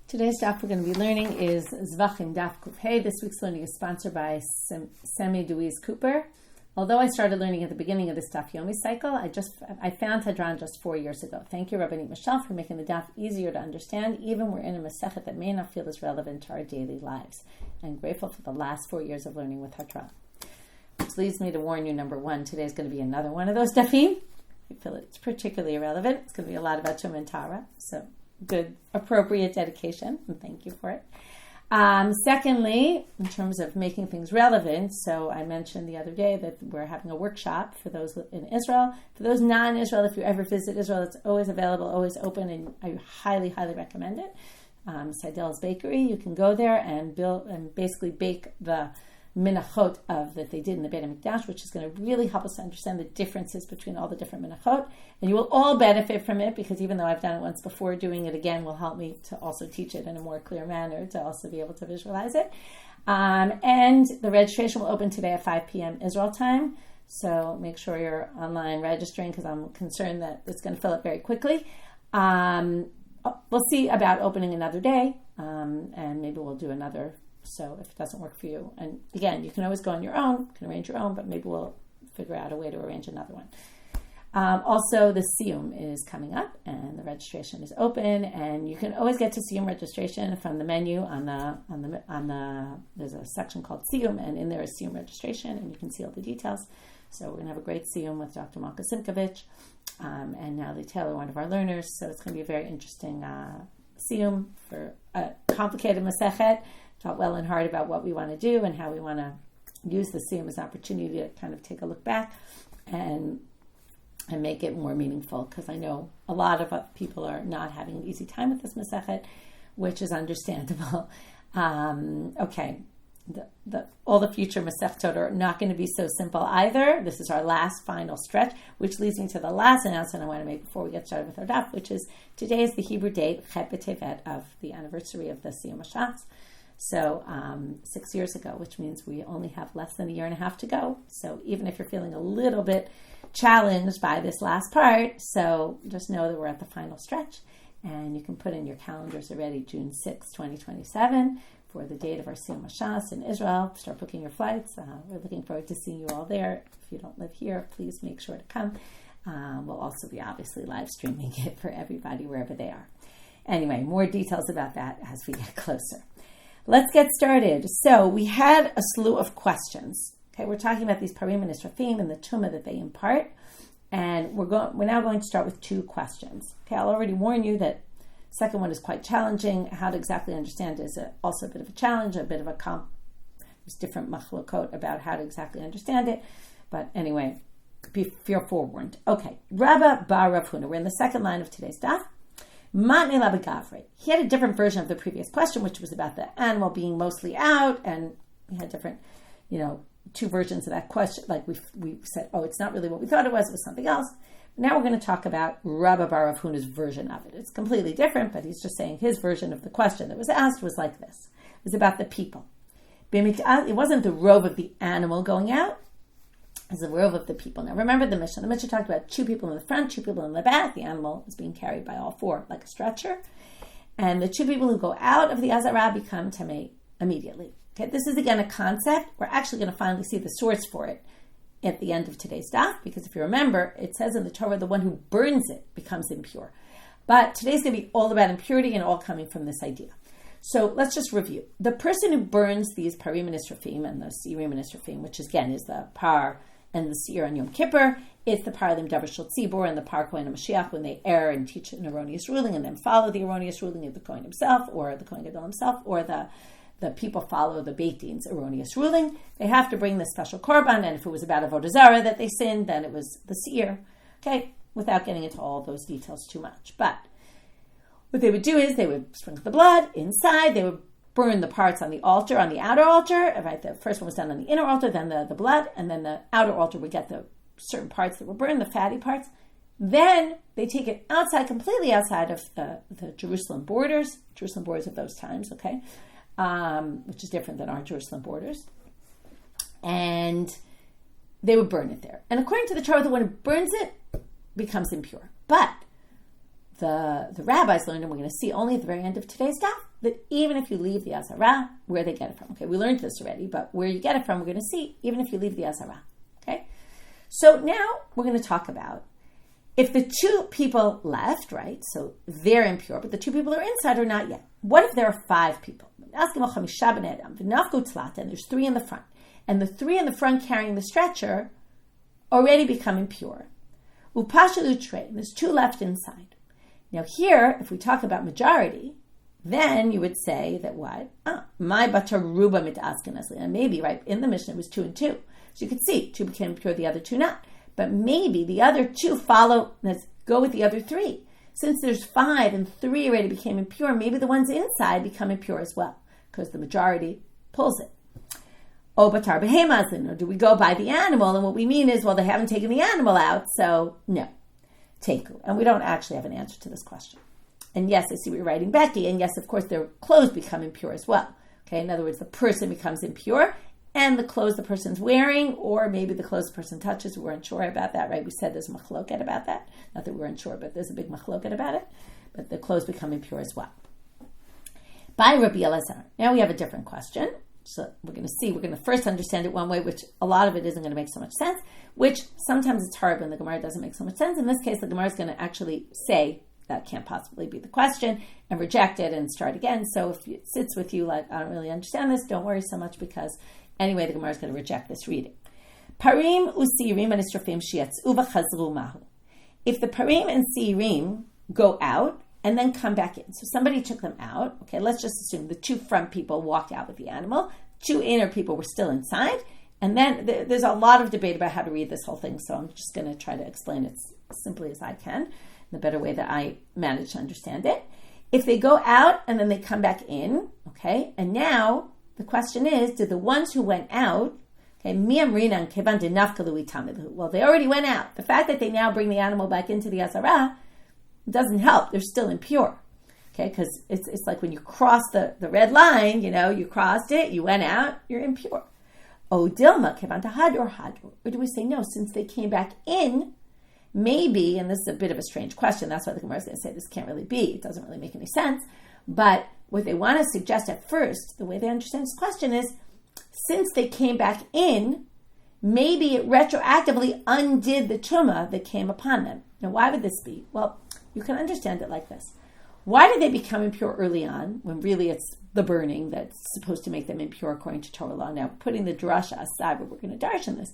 Today's daf we're going to be learning is Zevachim daf Kuf Hey. This week's learning is sponsored by Semi Dewey's Cooper. Although I started learning at the beginning of this daf Yomi cycle, I found Hadran just 4 years ago. Thank you, Rabbi Meir, for making the daf easier to understand, even we're in a Masechet that may not feel as relevant to our daily lives. I'm grateful for the last 4 years of learning with Hadran. Which leads me to warn you, number one, today is going to be another one of those dafim. I feel it's particularly irrelevant. It's going to be a lot about Tum and Tara, so good, appropriate dedication, and thank you for it. Secondly, in terms of making things relevant, so I mentioned the other day that we're having a workshop for those in Israel. For those non-Israel, if you ever visit Israel, it's always available, always open, and I highly, highly recommend it. Seidel's Bakery, you can go there and build and basically bake the minachot that they did in the Beit HaMikdash, which is going to really help us to understand the differences between all the different minachot. And you will all benefit from it, because even though I've done it once before, doing it again will help me to also teach it in a more clear manner, to also be able to visualize it. And the registration will open today at 5 p.m. Israel time. So make sure you're online registering, because I'm concerned that it's going to fill up very quickly. We'll see about opening another day, and maybe we'll do another. So if it doesn't work for you, and again, you can always go on your own, you can arrange your own, but maybe we'll figure out a way to arrange another one. Also, the Siyum is coming up, and the registration is open, and you can always get to Siyum registration from the menu on the. There's a section called Siyum, and in there is Siyum registration, and you can see all the details. So we're gonna have a great Siyum with Dr. Malka Simkovich, and Natalie Taylor, one of our learners. So it's gonna be a very interesting Siyum for a complicated Masechet. Thought well and hard about what we want to do and how we want to use the Siyum as an opportunity to kind of take a look back and make it more meaningful, because I know a lot of people are not having an easy time with this Masechet, which is understandable. Okay, all the future Masechtot are not going to be so simple either. This is our last final stretch, which leads me to the last announcement I want to make before we get started with our daf, which is today is the Hebrew date, Chet Tevet, of the anniversary of the Siyum HaShatz. So 6 years ago, which means we only have less than a year and a half to go. So even if you're feeling a little bit challenged by this last part, so just know that we're at the final stretch, and you can put in your calendars already June 6, 2027 for the date of our Siyum HaShatz in Israel. Start booking your flights. We're looking forward to seeing you all there. If you don't live here, please make sure to come. We'll also be obviously live streaming it for everybody wherever they are. Anyway, more details about that as we get closer. Let's get started. So we had a slew of questions. Okay, we're talking about these parim and israfim and the tumah that they impart, and we're now going to start with 2 questions. Okay, I'll already warn you that the second one is quite challenging. How to exactly understand it is also a bit of a challenge, a bit of a there's different machlokot about how to exactly understand it. But anyway, feel forewarned. Okay, Rabba bar Rav Huna. We're in the second line of today's daf. He had a different version of the previous question, which was about the animal being mostly out, and we had different, 2 versions of that question. Like we said, it's not really what we thought it was something else. Now we're going to talk about Rabba bar Rav Huna's version of it. It's completely different, but he's just saying his version of the question that was asked was like this. It was about the people. It wasn't the robe of the animal going out, as the rove of the people. Now remember the Mishnah. The Mishnah talked about 2 people in the front, 2 people in the back. The animal is being carried by all 4, like a stretcher. And the 2 people who go out of the Azara become Tamei immediately. Okay, this is again a concept. We're actually going to finally see the source for it at the end of today's daf, because if you remember, it says in the Torah, the one who burns it becomes impure. But today's going to be all about impurity and all coming from this idea. So let's just review. The person who burns these parim and israfim and the seirim and israfim, which again is the par and the seir on Yom Kippur, it's the paralim davar shel tzibur and the par kohen and Mashiach when they err and teach an erroneous ruling and then follow the erroneous ruling of the kohen himself or the kohen gadol himself, or the people follow the Beit Din's erroneous ruling. They have to bring the special korban, and if it was about avodah zarah that they sinned, then it was the seir. Okay, without getting into all those details too much. But what they would do is they would sprinkle the blood inside, they would burn the parts on the altar, on the outer altar. Right, the first one was done on the inner altar, then the blood, and then the outer altar would get the certain parts that were burned, the fatty parts. Then they take it outside, completely outside of the Jerusalem borders of those times, okay, which is different than our Jerusalem borders. And they would burn it there. And according to the Torah, the one who burns it becomes impure. But the rabbis learned, and we're going to see only at the very end of today's daf, that even if you leave the azara, where they get it from. Okay, we learned this already, but where you get it from, we're going to see, even if you leave the azara. Okay, so now we're going to talk about if the two people left, right, so they're impure, but the two people are inside or not yet. What if there are 5 people? And there's 3 in the front. And the 3 in the front carrying the stretcher already become impure. There's 2 left inside. Now here, if we talk about majority, then you would say that what? My bataruba mit askenasli. And maybe, right, in the Mishnah it was 2 and 2. So you could see 2 became impure, the other 2 not. But maybe the other 2 follow, let's go with the other 3. Since there's 5 and 3 already became impure, maybe the ones inside become impure as well, because the majority pulls it. O batar behemazin, or do we go by the animal? And what we mean is, well, they haven't taken the animal out, so no. Teku. And we don't actually have an answer to this question. And yes, I see what you're writing, Becky. And yes, of course, their clothes become impure as well. Okay, in other words, the person becomes impure, and the clothes the person's wearing, or maybe the clothes the person touches. We weren't sure about that, right? We said there's a machloket about that. Not that we weren't sure, but there's a big machloket about it. But the clothes become impure as well. By Rabbi Elazar. Now we have a different question. So we're going to first understand it one way, which a lot of it isn't going to make so much sense, which sometimes it's hard when the Gemara doesn't make so much sense. In this case, the Gemara is going to actually say that can't possibly be the question and reject it and start again. So if it sits with you like, I don't really understand this, don't worry so much, because anyway, the Gemara is going to reject this reading. Parim usirim and istrofim shiatzu v'chazru mahu. If the parim and sirim go out and then come back in, so somebody took them out. Okay, let's just assume the 2 front people walked out with the animal, 2 inner people were still inside, and then there's a lot of debate about how to read this whole thing. So I'm just going to try to explain it as simply as I can, in the better way that I manage to understand it. If they go out and then they come back in, okay, and now the question is, did the ones who went out, okay, well, they already went out. The fact that they now bring the animal back into the azara doesn't help. They're still impure, okay, because it's like when you cross the red line, you crossed it, you went out, you're impure. O dilma kevanta hadur hadur. Or do we say no, since they came back in, maybe, and this is a bit of a strange question, that's why the Gemara is going to say this can't really be, it doesn't really make any sense, but what they want to suggest at first, the way they understand this question is, since they came back in, maybe it retroactively undid the tumah that came upon them. Now, why would this be? Well, you can understand it like this. Why did they become impure early on, when really it's the burning that's supposed to make them impure according to Torah law? Now, putting the drasha aside, but we're going to darshan this.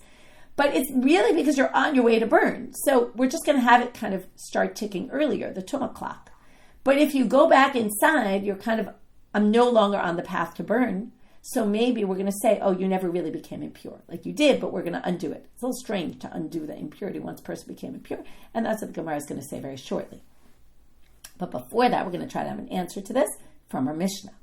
But it's really because you're on your way to burn. So we're just going to have it kind of start ticking earlier, the tumah clock. But if you go back inside, you're I'm no longer on the path to burn. So maybe we're going to say, oh, you never really became impure. Like you did, but we're going to undo it. It's a little strange to undo the impurity once a person became impure. And that's what the Gemara is going to say very shortly. But before that, we're going to try to have an answer to this from our Mishnah.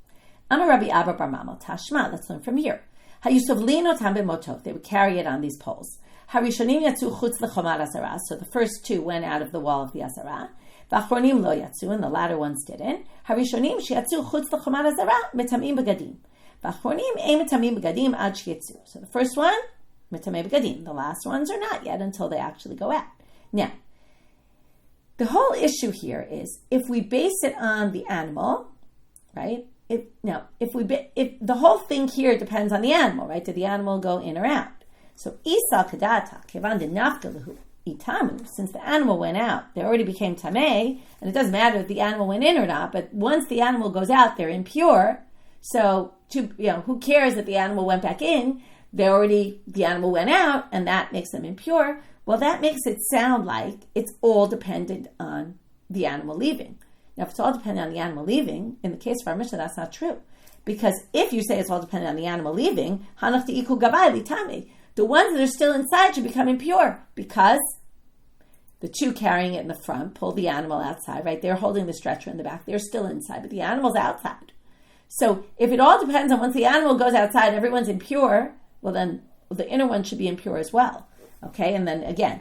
Amar Rabbi Abba bar Mama Tashma. Let's learn from here. Hayusovlino tam b'motov. They would carry it on these poles. Harishonim yatzu chutz l'chomar azara. So the first 2 went out of the wall of the azara. V'achronim lo yatzu, and the latter ones didn't. Harishonim shiatzu chutz l'chomar azara metamim b'gadim. V'achronim ein metamim b'gadim ad shiatzu. So the first one, metamim b'gadim. The last ones are not yet until they actually go out. Now, the whole issue here is if we base it on the animal, right? If the whole thing here depends on the animal, right? Did the animal go in or out? So Isa kadata kevan de nafkalahu itamu. Since the animal went out, they already became tamei, and it doesn't matter if the animal went in or not. But once the animal goes out, they're impure. So who cares that the animal went back in? The animal went out, and that makes them impure. Well, that makes it sound like it's all dependent on the animal leaving. Now, if it's all dependent on the animal leaving, in the case of our Mishnah, that's not true. Because if you say it's all dependent on the animal leaving, hanach iku gavai litami, the ones that are still inside should become impure, because the 2 carrying it in the front pull the animal outside, right? They're holding the stretcher in the back. They're still inside, but the animal's outside. So if it all depends on once the animal goes outside, everyone's impure, well then the inner one should be impure as well. Okay, and then again,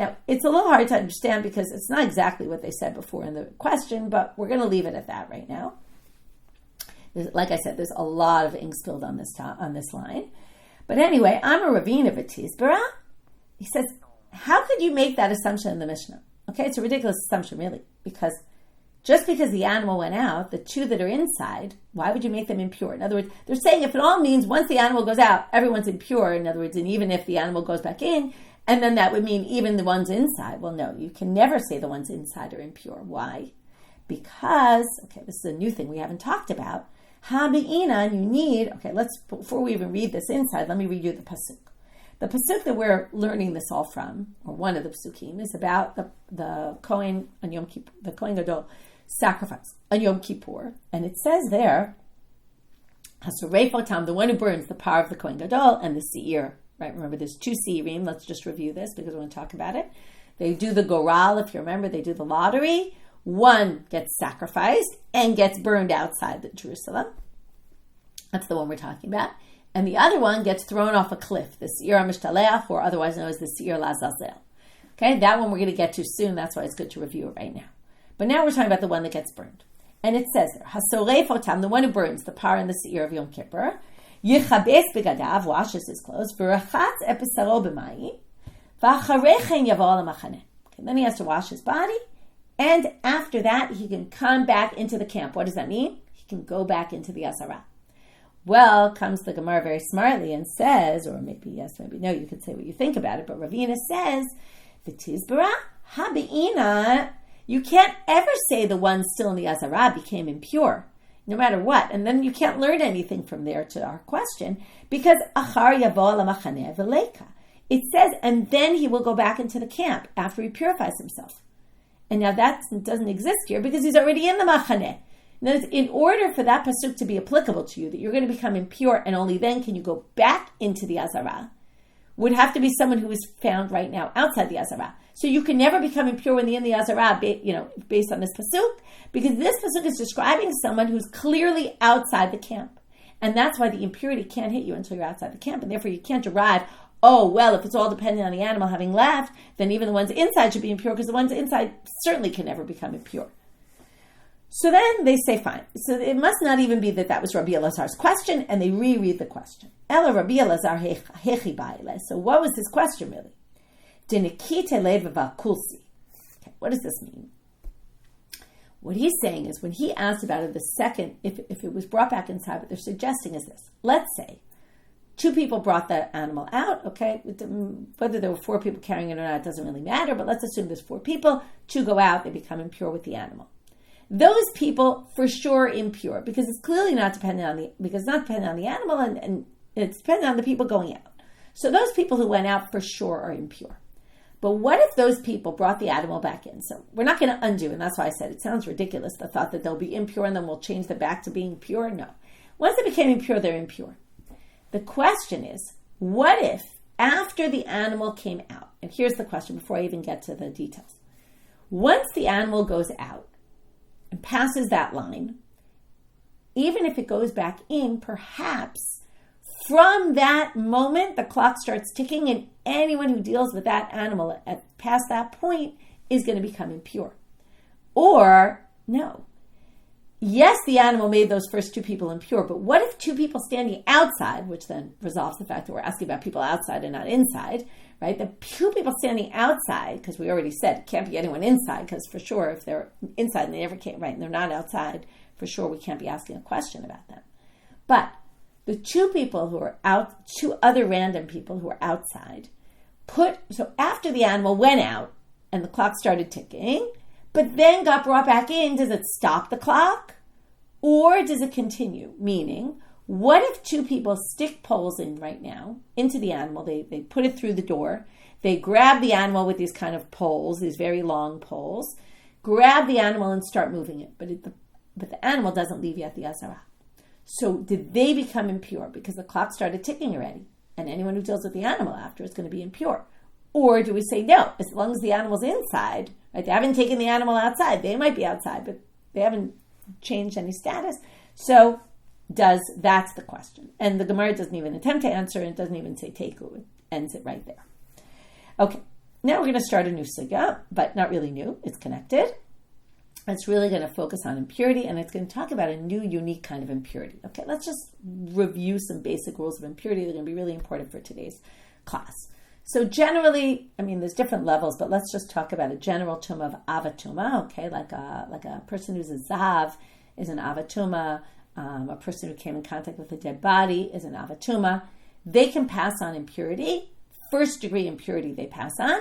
now, it's a little hard to understand because it's not exactly what they said before in the question, but we're going to leave it at that right now. Like I said, there's a lot of ink spilled on this line. But anyway, I'm a Ravina V'Tizbara. He says, how could you make that assumption in the Mishnah? Okay, it's a ridiculous assumption, really, because just because the animal went out, the two that are inside, why would you make them impure? In other words, they're saying if it all means once the animal goes out, everyone's impure, in other words, and even if the animal goes back in, and then that would mean even the ones inside. Well, no, you can never say the ones inside are impure. Why? Because, okay, this is a new thing we haven't talked about. Habi'inan, you need, okay, before we even read this inside, let me read you the pasuk. The pasuk that we're learning this all from, or one of the pasukim, is about the Kohen on Yom Kippur, the Kohen Gadol sacrifice on Yom Kippur. And it says there, Hasarefotam, the one who burns the power of the Kohen Gadol, and the seir. Right, remember there's two seirim. Let's just review this because we're going to talk about it. They do the goral, if you remember, they do the lottery. One gets sacrificed and gets burned outside the Jerusalem. That's the one we're talking about. And the other one gets thrown off a cliff, the seir HaMishtaleach, or otherwise known as the seir Lazazel. Okay, that one we're going to get to soon. That's why it's good to review it right now. But now we're talking about the one that gets burned. And it says there, Hasorefotam, the one who burns the par and the seir of Yom Kippur, Yichabes begadav, washes his clothes, v'rachatz epesaro b'mayim, v'acharechen yavo l'machaneh. Then he has to wash his body, and after that, he can come back into the camp. What does that mean? He can go back into the Azara. Well, comes the Gemara very smartly and says, or maybe yes, maybe no, you could say what you think about it, but Ravina says, v'tizbara habe'ina, you can't ever say the one still in the Azara became impure, no matter what. And then you can't learn anything from there to our question, because achar yavo l'machaneh v'leika. It says, and then he will go back into the camp after he purifies himself. And now that doesn't exist here because he's already in the machaneh. In order for that pasuk to be applicable to you, that you're going to become impure and only then can you go back into the Azara, would have to be someone who is found right now outside the Azara. So you can never become impure when you're in the Azara, based on this pasuk, because this pasuk is describing someone who's clearly outside the camp. And that's why the impurity can't hit you until you're outside the camp, and therefore you can't derive, oh, well, if it's all dependent on the animal having left, then even the ones inside should be impure, because the ones inside certainly can never become impure. So then they say, fine. So it must not even be that was Rabbi Elazar's question, and they reread the question. Ela Rabbi Elazar hechi ba'ile. So what was his question really? Dinikite levava kulsi. Okay, what does this mean? What he's saying is when he asked about it the second, if it was brought back inside, what they're suggesting is this. Let's say two people brought the animal out, okay? Whether there were four people carrying it or not, it doesn't really matter, but let's assume there's four people. Two go out, they become impure with the animal. Those people, for sure, impure, because it's clearly not dependent on the animal, and it's dependent on the people going out. So those people who went out, for sure, are impure. But what if those people brought the animal back in? So we're not going to undo, and that's why I said it sounds ridiculous, the thought that they'll be impure and then we'll change them back to being pure. No. Once they became impure, they're impure. The question is, what if after the animal came out, and here's the question before I even get to the details. Once the animal goes out and passes that line, even if it goes back in, perhaps from that moment, the clock starts ticking and anyone who deals with that animal past that point is going to become impure. Or, no. Yes, the animal made those first two people impure, but what if two people standing outside, which then resolves the fact that we're asking about people outside and not inside, right? The two people standing outside, because we already said it can't be anyone inside, because for sure if they're inside and they never came, right, and they're not outside, for sure we can't be asking a question about them. But the two people who are out, two other random people who are outside, so after the animal went out and the clock started ticking, but then got brought back in, does it stop the clock? Or does it continue? Meaning, what if two people stick poles in right now into the animal, they put it through the door, they grab the animal with these kind of poles, these very long poles, grab the animal and start moving it, but the animal doesn't leave yet the Azara. So did they become impure because the clock started ticking already? And anyone who deals with the animal after is going to be impure. Or do we say no, as long as the animal's inside, right? They haven't taken the animal outside. They might be outside, but they haven't changed any status. So that's the question. And the Gemara doesn't even attempt to answer, and it doesn't even say teku. It ends it right there. Okay, now we're going to start a new sugya, but not really new. It's connected. It's really going to focus on impurity, and it's going to talk about a new, unique kind of impurity. Okay, let's just review some basic rules of impurity. They're going to be really important for today's class. So generally, there's different levels, but let's just talk about a general tuma of avatuma, okay? Like a person who's a zav is an avatuma. A person who came in contact with a dead body is an avatuma. They can pass on impurity, first degree impurity they pass on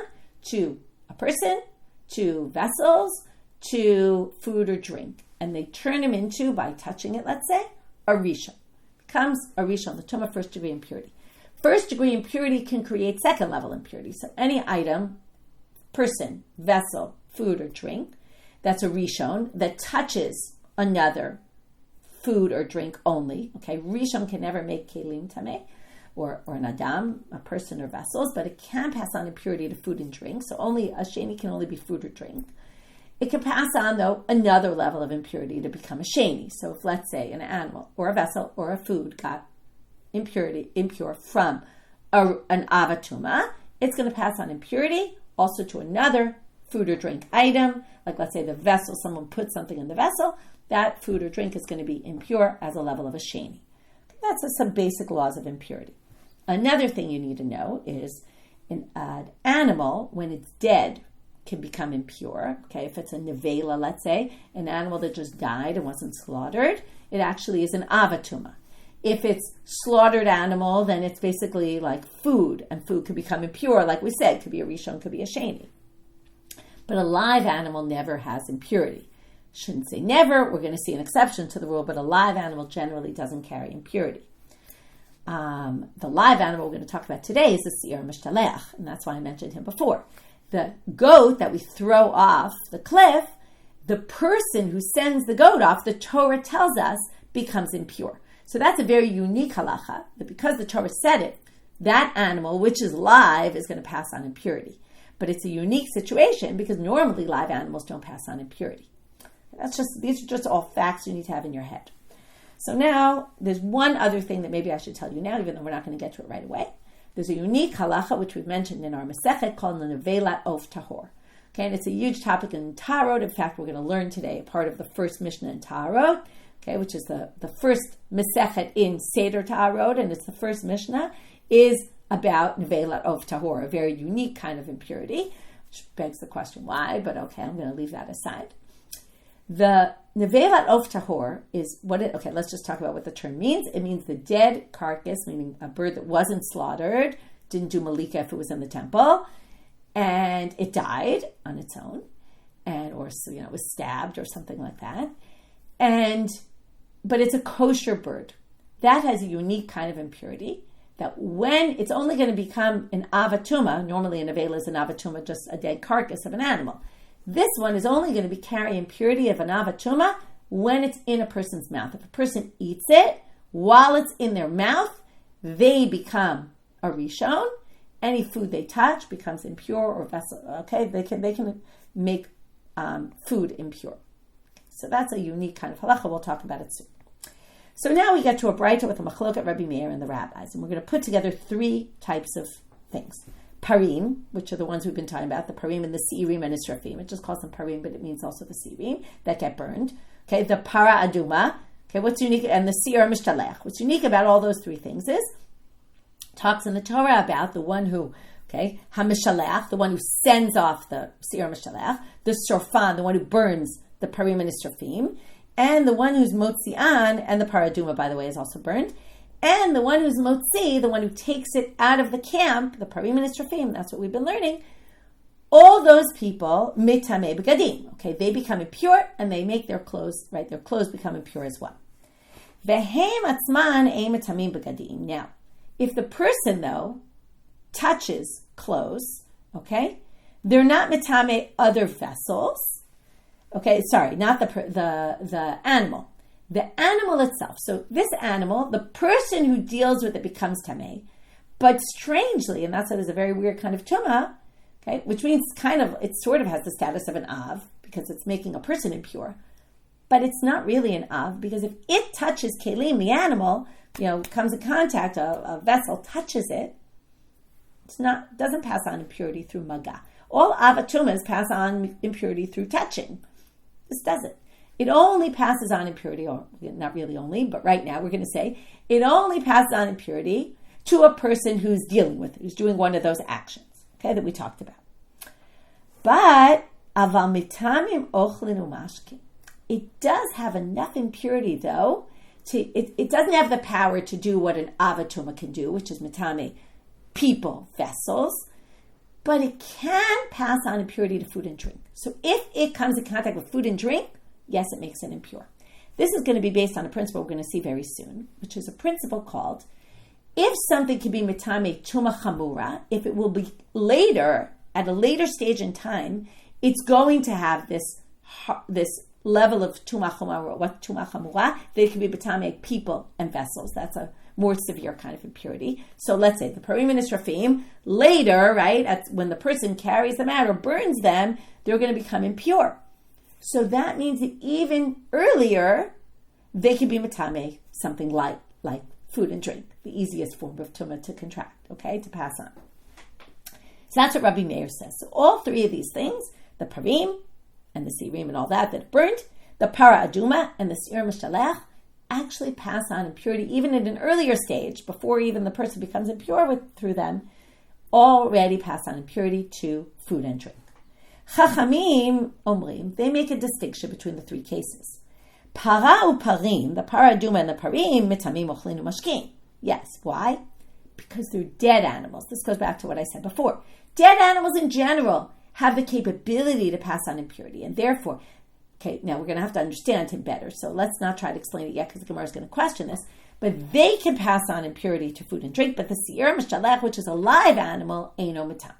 to a person, to vessels, to food or drink. And they turn him into, by touching it, let's say, a rishon. Becomes a rishon, the tuma first degree impurity. First degree impurity can create second level impurity. So any item, person, vessel, food or drink, that's a rishon, that touches another food or drink only. Okay, rishon can never make kelim tameh, or an adam, a person or vessels, but it can pass on impurity to food and drink. So only a sheni can only be food or drink. It can pass on, though, another level of impurity to become a sheni. So if, let's say, an animal or a vessel or a food got impure from an avatuma, it's going to pass on impurity also to another food or drink item. Like, let's say the vessel, someone put something in the vessel, that food or drink is going to be impure as a level of a sheni. That's some basic laws of impurity. Another thing you need to know is an animal, when it's dead, can become impure. Okay, if it's a nevela, let's say, an animal that just died and wasn't slaughtered, it actually is an avatuma. If it's slaughtered animal, then it's basically like food, and food could become impure. Like we said, could be a rishon, could be a sheni. But a live animal never has impurity. Shouldn't say never. We're going to see an exception to the rule, but a live animal generally doesn't carry impurity. The live animal we're going to talk about today is the seir mishtalech, and that's why I mentioned him before. The goat that we throw off the cliff, the person who sends the goat off, the Torah tells us, becomes impure. So that's a very unique halacha, that because the Torah said it, that animal, which is live, is going to pass on impurity. But it's a unique situation because normally live animals don't pass on impurity. These are just all facts you need to have in your head. So now, there's one other thing that maybe I should tell you now, even though we're not going to get to it right away. There's a unique halacha, which we've mentioned in our Masechet, called the Nevelat of Tahor. Okay, and it's a huge topic in Taharot. In fact, we're going to learn today a part of the first Mishnah in Taharot, okay, which is the first Masechet in Seder Taharot, and it's the first Mishnah, is about Nevelat of Tahor, a very unique kind of impurity, which begs the question why, but okay, I'm going to leave that aside. The Nevelat of Tahor is let's just talk about what the term means. It means the dead carcass, meaning a bird that wasn't slaughtered, didn't do malika if it was in the temple, and it died on its own, or it was stabbed or something like that. But it's a kosher bird. That has a unique kind of impurity that when it's only going to become an avatuma, normally a nevela is an avatuma, just a dead carcass of an animal. This one is only going to be carrying impurity of an avatuma when it's in a person's mouth. If a person eats it, while it's in their mouth, they become a rishon. Any food they touch becomes impure or vessel. Okay, they can make food impure. So that's a unique kind of halacha. We'll talk about it soon. So now we get to a braita with a machloket Rabbi Meir and the rabbis, and we're going to put together three types of things. Parim, which are the ones we've been talking about, the parim and the seirim and israfim. It just calls them parim, but it means also the seirim that get burned. Okay, the para aduma. Okay, what's unique, and the seir mishtalech. What's unique about all those three things is, talks in the Torah about the one who, hamishalech, the one who sends off the seir mishtalech, the sorfan, the one who burns the parim and israfim, and the one who's motzian, and the para aduma, by the way, is also burned. And the one who's motzi, the one who takes it out of the camp, the parim and israfim, that's what we've been learning. All those people, mitame begadim, okay, they become impure and they make their clothes, right, their clothes become impure as well. Vehem atzman ein mitamim begadim. Now, if the person, though, touches clothes, okay, they're not mitame other vessels, okay, sorry, not the animal. The animal itself. So this animal, the person who deals with it becomes tameh. But strangely, and that's why there's a very weird kind of tumah, okay, which means it sort of has the status of an av because it's making a person impure. But it's not really an av because if it touches kelim, the animal, comes in contact, a vessel touches it, doesn't pass on impurity through maga. All avatumas pass on impurity through touching. This doesn't. It only passes on impurity, or not really only, but right now we're going to say, it only passes on impurity to a person who's dealing with it, who's doing one of those actions, okay, that we talked about. But aval mitamim ochlin umashkin. It does have enough impurity, though. It doesn't have the power to do what an avatuma can do, which is mitame, people, vessels, but it can pass on impurity to food and drink. So if it comes in contact with food and drink, yes, it makes it impure. This is going to be based on a principle we're going to see very soon, which is a principle called, if something can be mitame tuma chamura, if it will be later, at a later stage in time, it's going to have this level of tuma chamura. What tuma chamura? They can be mitame people and vessels. That's a more severe kind of impurity. So let's say the parim and israfim, later, right, when the person carries them out or burns them, they're going to become impure. So that means that even earlier, they can be mitame, something like food and drink, the easiest form of tumah to contract, okay, to pass on. So that's what Rabbi Meir says. So all three of these things, the parim and the sirim and all that burned, the para aduma and the sir mishalech, actually pass on impurity even at an earlier stage, before even the person becomes impure through them, already pass on impurity to food and drink. Chachamim omrim, they make a distinction between the three cases. Para uparim, the para aduma and the parim, mitamim ochlin umashkin. Yes, why? Because they're dead animals. This goes back to what I said before. Dead animals in general have the capability to pass on impurity, and therefore, okay, now we're going to have to understand him better, so let's not try to explain it yet because the Gemara is going to question this, but they can pass on impurity to food and drink, but the seir mishalech, which is a live animal, eino mitami.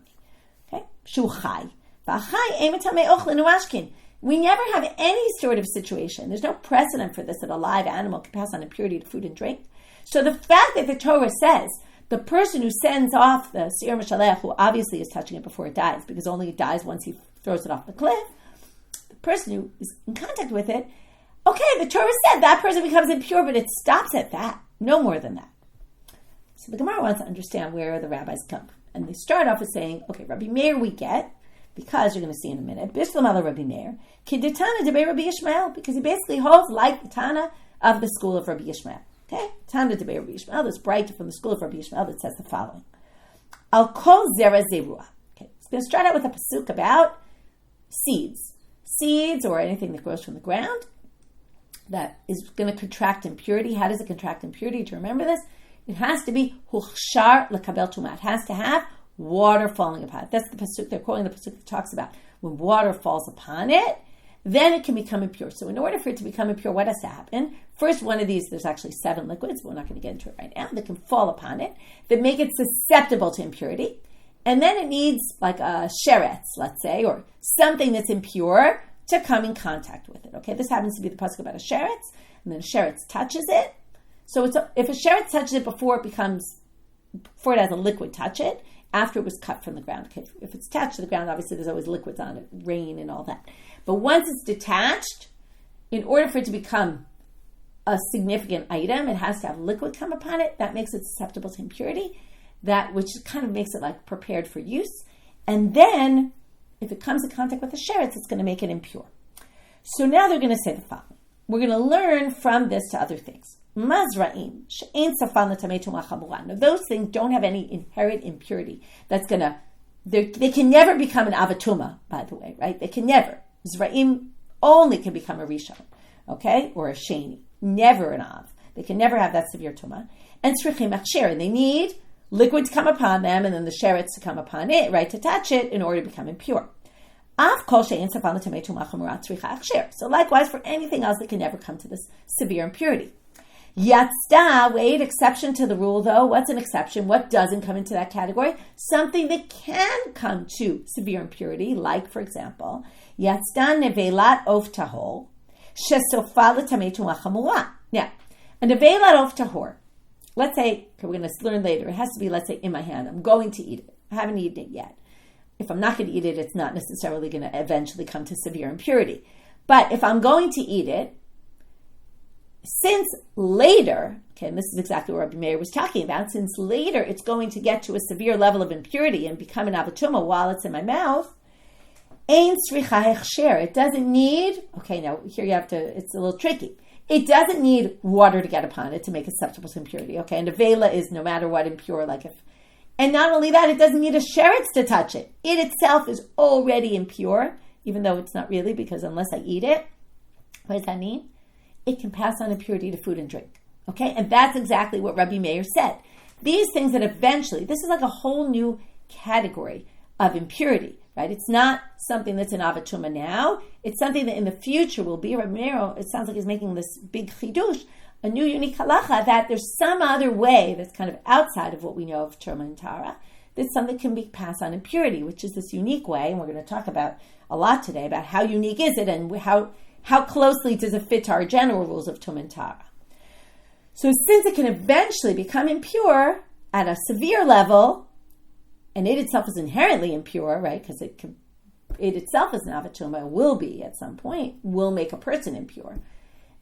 Okay? Shu chai. V'achai ein mitame ochlin uashkin. We never have any sort of situation. There's no precedent for this, that a live animal can pass on impurity to food and drink. So the fact that the Torah says the person who sends off the seir mishalech, who obviously is touching it before it dies, because only it dies once he throws it off the cliff, the person who is in contact with it, okay, the Torah said that person becomes impure, but it stops at that, no more than that. So the Gemara wants to understand where the rabbis come. And they start off with saying, okay, Rabbi Meir we get, because you're going to see in a minute, Bishlam ala Rabbi Meir, Kiditana debe Rabbi Yishmael, because he basically holds like the Tana of the school of Rabbi Yishmael. Okay? Tana debe Rabbi Yishmael, this bright from the school of Rabbi Yishmael that says the following. Al kol zera zerua. Okay, it's going to start out with a pasuk about seeds. Seeds or anything that grows from the ground that is going to contract impurity. How does it contract impurity? Do you remember this? It has to be huchshar lekabel tumah. It has to have water falling upon it. That's the pasuk they're calling the pasuk that talks about when water falls upon it, then it can become impure. So in order for it to become impure, what has to happen? First, one of these, there's actually 7 liquids, but we're not going to get into it right now, that can fall upon it, that make it susceptible to impurity. And then it needs like a sheretz, let's say, or something that's impure to come in contact with it. Okay, this happens to be the pasuk about a sheretz, and then a sheretz touches it. So if a sheretz touches it before it has a liquid touch it, after it was cut from the ground. Okay, if it's attached to the ground, obviously there's always liquids on it, rain and all that. But once it's detached, in order for it to become a significant item, it has to have liquid come upon it. That makes it susceptible to impurity, which kind of makes it like prepared for use. And then, if it comes in contact with the sheretz, it's going to make it impure. So now they're going to say the following. We're going to learn from this to other things. Mazra'im, she'ein safan l'tamei tumah chamura. Now, those things don't have any inherent impurity. They can never become an avatuma, by the way, right? They can never. Zra'im only can become a rishon, okay? Or a sheni. Never an av. They can never have that severe tumah. And tzrichim achsher, and they need liquid to come upon them, and then the sheretz to come upon it, right, to touch it, in order to become impure. Av kol she'ein safan l'tamei tumah chamura tzricha achsher. So likewise, for anything else, they can never come to this severe impurity. Yatzda, wait, exception to the rule though. What's an exception? What doesn't come into that category? Something that can come to severe impurity, like, for example, Yatzda nevelat of tahor, shesofa l'tamei tumah chamura. Now, a nevelat of tahor, let's say, okay, we're going to learn later, it has to be, let's say, in my hand. I'm going to eat it. I haven't eaten it yet. If I'm not going to eat it, it's not necessarily going to eventually come to severe impurity. But if I'm going to eat it, since later, okay, and this is exactly what Rabbi Meir was talking about, since later it's going to get to a severe level of impurity and become an avatuma while it's in my mouth, ein tzricha hechsher, it doesn't need, okay, now here you have to, it's a little tricky. It doesn't need water to get upon it to make it susceptible to impurity. Okay, and Avela is no matter what impure, and not only that, it doesn't need a sheretz to touch it. It itself is already impure, even though it's not really, because unless I eat it, what does that mean? It can pass on impurity to food and drink. Okay, and that's exactly what Rabbi Meir said. These things that eventually, this is like a whole new category of impurity, right? It's not something that's in avatuma now. It's something that in the future will be. Rabbi Meir, it sounds like he's making this big chidush, a new unique halacha, that there's some other way that's kind of outside of what we know of Terma and Tara, that something can be passed on impurity, which is this unique way, and we're going to talk about a lot today about how unique is it and how closely does it fit to our general rules of Tum and Tara. So since it can eventually become impure at a severe level, and it itself is inherently impure, right, because it itself is an avatuma, will be at some point, will make a person impure,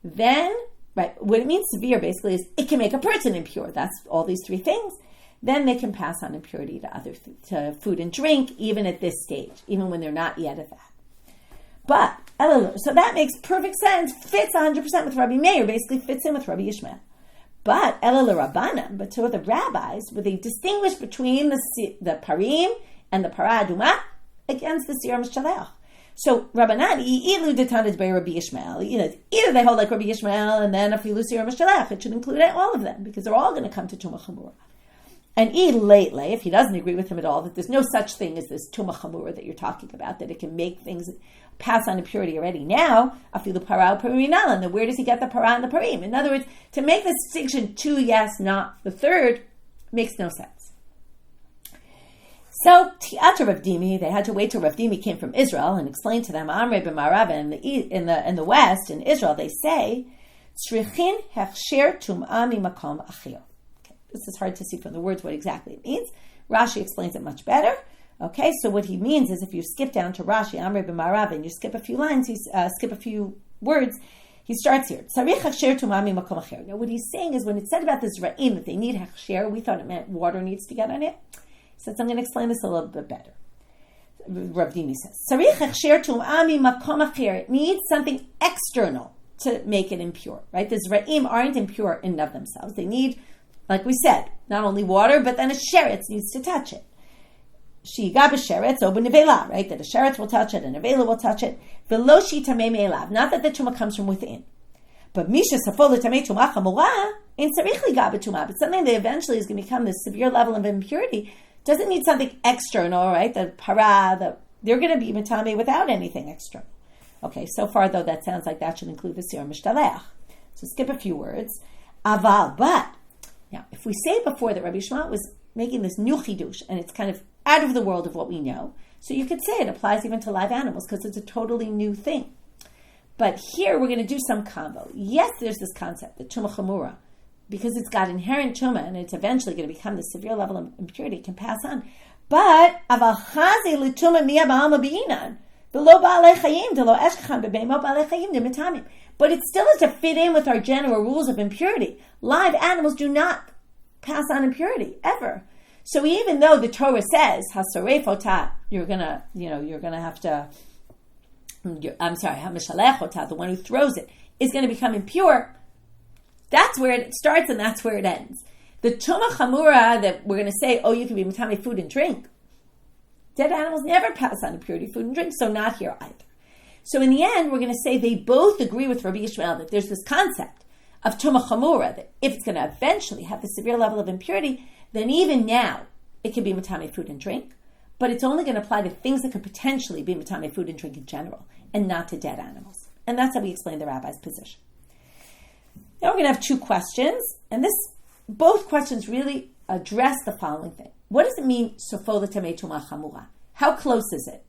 then, right, what it means severe basically is it can make a person impure. That's all these three things. Then they can pass on impurity to food and drink, even at this stage, even when they're not yet at that. But, so that makes perfect sense, fits 100% with Rabbi Meir, basically fits in with Rabbi Yishmael. But, but to the rabbis, where they distinguish between the parim and the parah aduma against the siyar mishalech. So Rabbanan, ilu detanid by Rabbi Yishmael. Either they hold like Rabbi Yishmael, and then if you lose siyar mishalech, it should include all of them, because they're all going to come to Tumah Chamura. And lately, if he doesn't agree with him at all, that there's no such thing as this Tumah Chamura that you're talking about, that it can make things pass on impurity already now, afilu parah parim, then where does he get the parah and the parim? In other words, to make the distinction 2 yes, not the third, makes no sense. So, Tiata Rav Dimi, they had to wait till Rav Dimi came from Israel and explained to them, Amrei b'Marav, in the West, in Israel, they say, Tzrichin hechsher tum'ah mimakom achil. This is hard to see from the words what exactly it means. Rashi explains it much better. Okay, so what he means is if you skip down to Rashi, Amrei b'Marav, and you skip a few lines, skip a few words, he starts here. Tzarich hechsher tum'ah mimakom achil. Now what he's saying is when it said about this ra'im, that they need hechsher, we thought it meant water needs to get on it. So I'm going to explain this a little bit better. Rav Dimi says, Tzarich hechsher tum'ah mimakom achil. It needs something external to make it impure, right? The zra'im aren't impure in and of themselves. They need, like we said, not only water, but then a sheretz needs to touch it. Shiga b'sheretz o b'nevela, right? That a sheretz will touch it, and a nevela will touch it. V'lo shi tamei me'elav. Not that the tumah comes from within. But misha safol l'tamei tumah chamura in tzarich liga b'tumah. But something that eventually is going to become this severe level of impurity doesn't need something external, right? The parah, they're going to be matame without anything external. Okay, so far though, that sounds like that should include the siyar mishtalech. So skip a few words. Aval, but now, if we say before that Rabbi Yishmael was making this new chidush, and it's kind of out of the world of what we know, so you could say it applies even to live animals, because it's a totally new thing. But here we're going to do some combo. Yes, there's this concept, the tumah chamura, because it's got inherent tumah, and it's eventually going to become this severe level of impurity, it can pass on. But, aval chazi l'tumah miya ba'alma b'inan, v'lo ba'alei chayim, d'lo eshkachan b'beimo ba'alei chayim d'mitamim. But it still has to fit in with our general rules of impurity. Live animals do not pass on impurity, ever. So even though the Torah says, hasaref otah, you're gonna have to, hamishalech otah, the one who throws it, is going to become impure, that's where it starts and that's where it ends. The tumah chamura that we're going to say, you can be mitame food and drink, dead animals never pass on impurity, food and drink, so not here either. So in the end, we're going to say they both agree with Rabbi Yishmael that there's this concept of tumah chamura, that if it's going to eventually have the severe level of impurity, then even now it can be matame food and drink, but it's only going to apply to things that could potentially be matame food and drink in general, and not to dead animals. And that's how we explain the rabbi's position. Now we're going to have two questions, and both questions really address the following thing. What does it mean, sofo l'tamei tumah chamura? How close is it?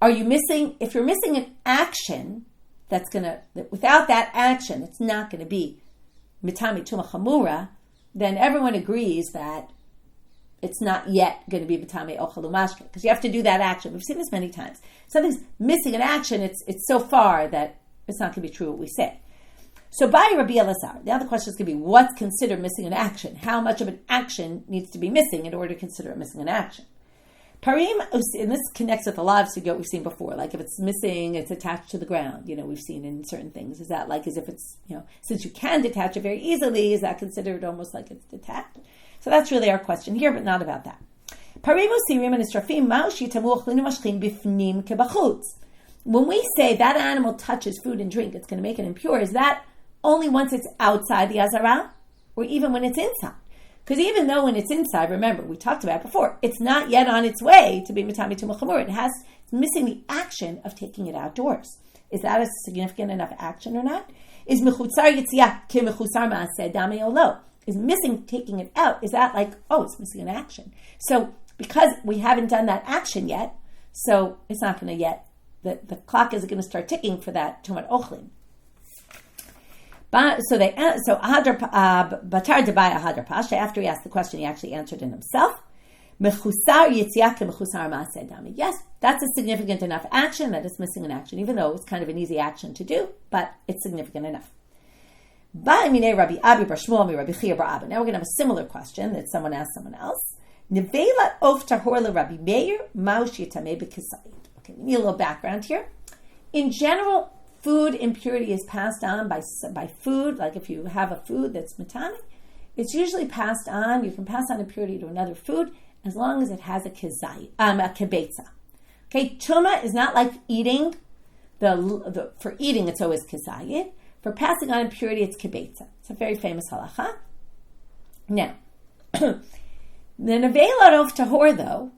If you're missing an action, without that action, it's not going to be mitame tumah chamura, then everyone agrees that it's not yet going to be mitame ochel umashke, because you have to do that action. We've seen this many times. Something's missing an action, it's so far that it's not going to be true what we say. So by Rabbi Elazar, the other question is going to be, what's considered missing an action? How much of an action needs to be missing in order to consider it missing an action? Parim, and this connects with a lot of sugiyot we've seen before. Like if it's missing, it's attached to the ground. We've seen in certain things. Is that like as if it's, since you can detach it very easily, is that considered almost like it's detached? So that's really our question here, but not about that. When we say that animal touches food and drink, it's going to make it impure, is that only once it's outside the azara, or even when it's inside? Because even though when it's inside, remember, we talked about it before, it's not yet on its way to be mitami tumah chamur. It's missing the action of taking it outdoors. Is that a significant enough action or not? Is mechutzar yitziyah ki mechutzar ma'aseh dami o lo? Is missing taking it out, is that like, it's missing an action? So because we haven't done that action yet, so it's not going to yet, the clock isn't going to start ticking for that tumat ochlin. So Batar Debai Ahadar Pasha, after he asked the question, he actually answered it himself. Mechusar Yitziyah Mechusar Maaseh Dami. Yes, that's a significant enough action that it's missing an action, even though it's kind of an easy action to do, but it's significant enough. Now we're going to have a similar question that someone asked someone else. Nevela of tahor le Rabbi Meir maush yitameh b'kisayit. Okay, we need a little background here. In general, food impurity is passed on by food. Like if you have a food that's matami, it's usually passed on. You can pass on impurity to another food as long as it has a kibetza. Okay, tuma is not like eating. For eating, it's always kizayit. For passing on impurity, it's kibetza. It's a very famous halacha. Now, the neveilot of tahor, though,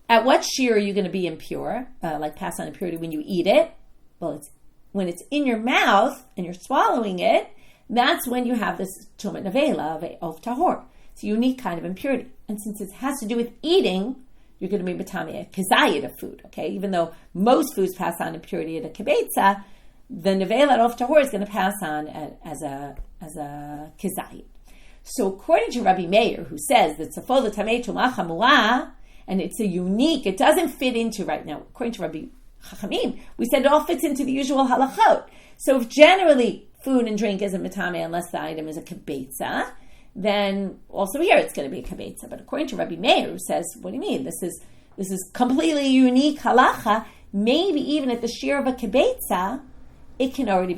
at what shear are you going to be impure? Like pass on impurity when you eat it? Well, it's when it's in your mouth and you're swallowing it, that's when you have this tumat nevela of tahor. It's a unique kind of impurity. And since it has to do with eating, you're going to be matami, a kizayit of food, okay? Even though most foods pass on impurity at a kibetza, the nevela of tahor is going to pass on as a kizayit. So according to Rabbi Meir, who says that safol tamei tumah chamura, and it's a unique, it doesn't fit into right now, according to Rabbi Chachamim, we said it all fits into the usual halachot. So if generally food and drink isn't matame unless the item is a kibetza, then also here it's going to be a kibetza. But according to Rabbi Meir, who says, what do you mean? This is completely unique halacha. Maybe even at the shear of a kibetza, it can already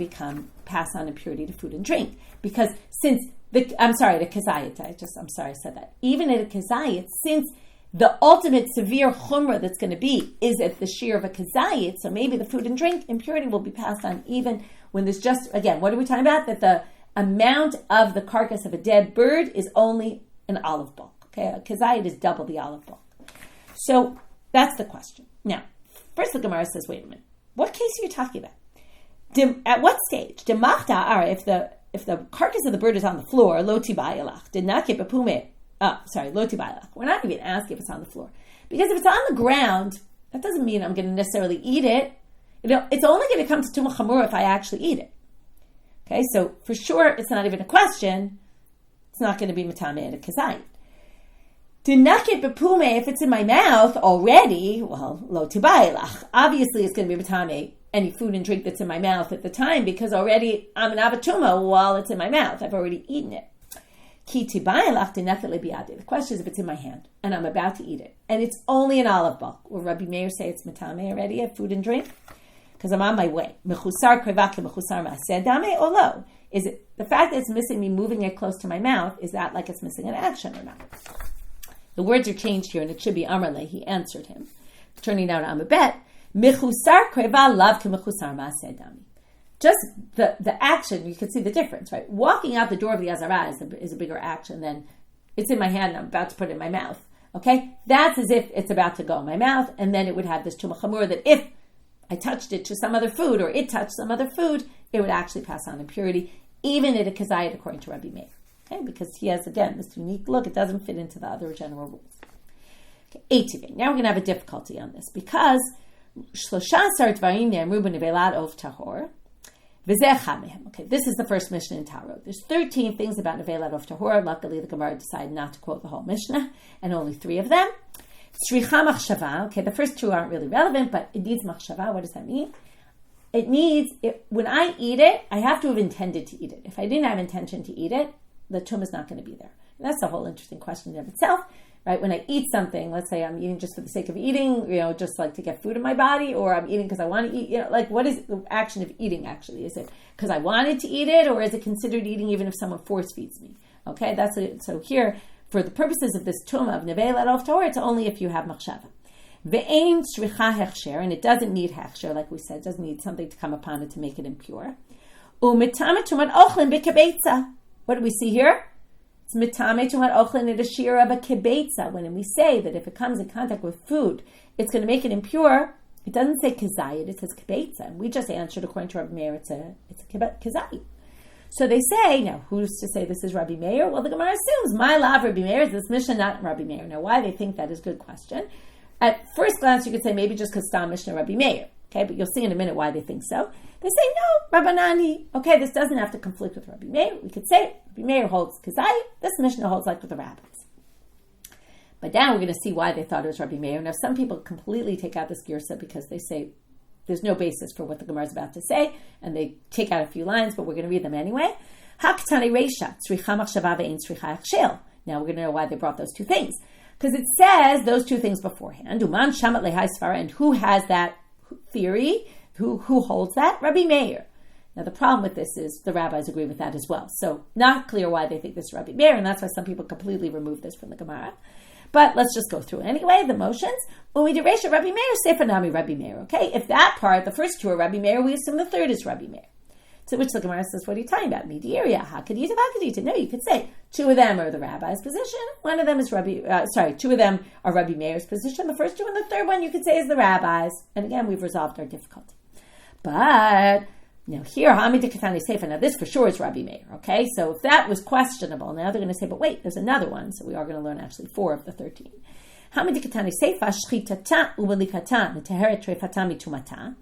pass on impurity to food and drink. Because the kazayit, I said that. Even at a kazayit, since the ultimate severe chumrah that's going to be is at the shear of a kazayit, so maybe the food and drink impurity will be passed on even when there's just, again, what are we talking about? That the amount of the carcass of a dead bird is only an olive bulk. Okay, a kazayit is double the olive bulk. So that's the question. Now, first the Gemara says, wait a minute, what case are you talking about? At what stage? If the carcass of the bird is on the floor, lo tibayalach, did not keep a pume. Lo tibayalach. We're not even asking if it's on the floor. Because if it's on the ground, that doesn't mean I'm going to necessarily eat it. It's only going to come to tumah chamura if I actually eat it. Okay, so for sure, it's not even a question. It's not going to be matame at a kazayit. Dinakit bepume, if it's in my mouth already, well, lo tibayalach. Obviously, it's going to be matame any food and drink that's in my mouth at the time, because already I'm an avatuma while it's in my mouth. I've already eaten it. Ki tibayalach dinakit lebiyadi. The question is if it's in my hand and I'm about to eat it, and it's only an olive bulk. Will Rabbi Meir say it's matame already at food and drink? Because I'm on my way. Mechusar krevak mechusar maaseh dame or lo? Is it the fact that it's missing me moving it close to my mouth? Is that like it's missing an action or not? The words are changed here, and it should be Amarle. He answered him, turning out Amabet. Mechusar kreva lav kemechusar maaseh dame. Just the action, you can see the difference, right? Walking out the door of the Azara is a bigger action than it's in my hand and I'm about to put it in my mouth. Okay, that's as if it's about to go in my mouth, and then it would have this tumah chamur that if I touched it to some other food or it touched some other food, it would actually pass on impurity, even at a kazayit, according to Rabbi Meir. Okay, because he has, again, this unique look. It doesn't fit into the other general rules. Okay, 18. Now we're going to have a difficulty on this because okay, this is the first Mishnah in Tarot. There's 13 things about nevelat of tahor. Luckily, the Gemara decided not to quote the whole Mishnah, and only 3 of them. Tzricha machshava. Okay, the first 2 aren't really relevant, but it needs machshava. What does that mean? It needs, when I eat it, I have to have intended to eat it. If I didn't have intention to eat it, the tumah is not going to be there. And that's a whole interesting question in of itself, right? When I eat something, let's say I'm eating just for the sake of eating, just like to get food in my body, or I'm eating because I want to eat, like what is the action of eating actually? Is it because I wanted to eat it, or is it considered eating even if someone force feeds me? Okay, that's it. So here, for the purposes of this tumah of nevela of tahor, it's only if you have machshava. Ve'ein shricha hechsher, and it doesn't need hechsher, like we said, it doesn't need something to come upon it to make it impure. U'mitame tumat ochlin b'kebetza. What do we see here? It's mitame tumat ochlin in a shira b'kebetza. When we say that if it comes in contact with food, it's going to make it impure, it doesn't say kezayit, it says kebetza. And we just answered according to Rabbi Meir, it's a kezayit. So they say, now who's to say this is Rabbi Meir? Well, the Gemara assumes, my love, Rabbi Meir, is this Mishnah not Rabbi Meir? Now, why they think that is a good question. At first glance, you could say maybe just because Stam Mishnah Rabbi Meir. Okay, but you'll see in a minute why they think so. They say, no, Rabbanani. Okay, this doesn't have to conflict with Rabbi Meir. We could say Rabbi Meir holds Kazai, this Mishnah holds like with the rabbis. But now we're going to see why they thought it was Rabbi Meir. Now, some people completely take out this girsa because they say there's no basis for what the Gemara is about to say, and they take out a few lines, but we're going to read them anyway. Haktane Reisha, tzricha machshava ve'ein tzricha hechshel. Now we're going to know why they brought those two things. Because it says those two things beforehand. Uman shamat lehai svara, and who has that theory? Who holds that? Rabbi Meir. Now the problem with this is the rabbis agree with that as well. So not clear why they think this is Rabbi Meir, and that's why some people completely remove this from the Gemara. But let's just go through anyway, the motions. Umidiresha Rabbi Meir, Sefanami Rabbi Meir. Okay, if that part, the first two are Rabbi Meir, we assume the third is Rabbi Meir. To which the Gemara says, what are you talking about? Midiria, Hakadita, Hakadita. No, you could say two of them are the rabbi's position. One of them is two of them are Rabbi Meir's position. The first two and the third one you could say is the rabbi's. And again, we've resolved our difficulty. But now here, Hamid Katani Sefer. Now this for sure is Rabbi Meir. Okay, so if that was questionable, now they're going to say, but wait, there's another one. So we are going to learn actually 4 of the 13. Hamid Katani Sefer, Shchitata Ubelikata, Neteheret Trefatami Tumata.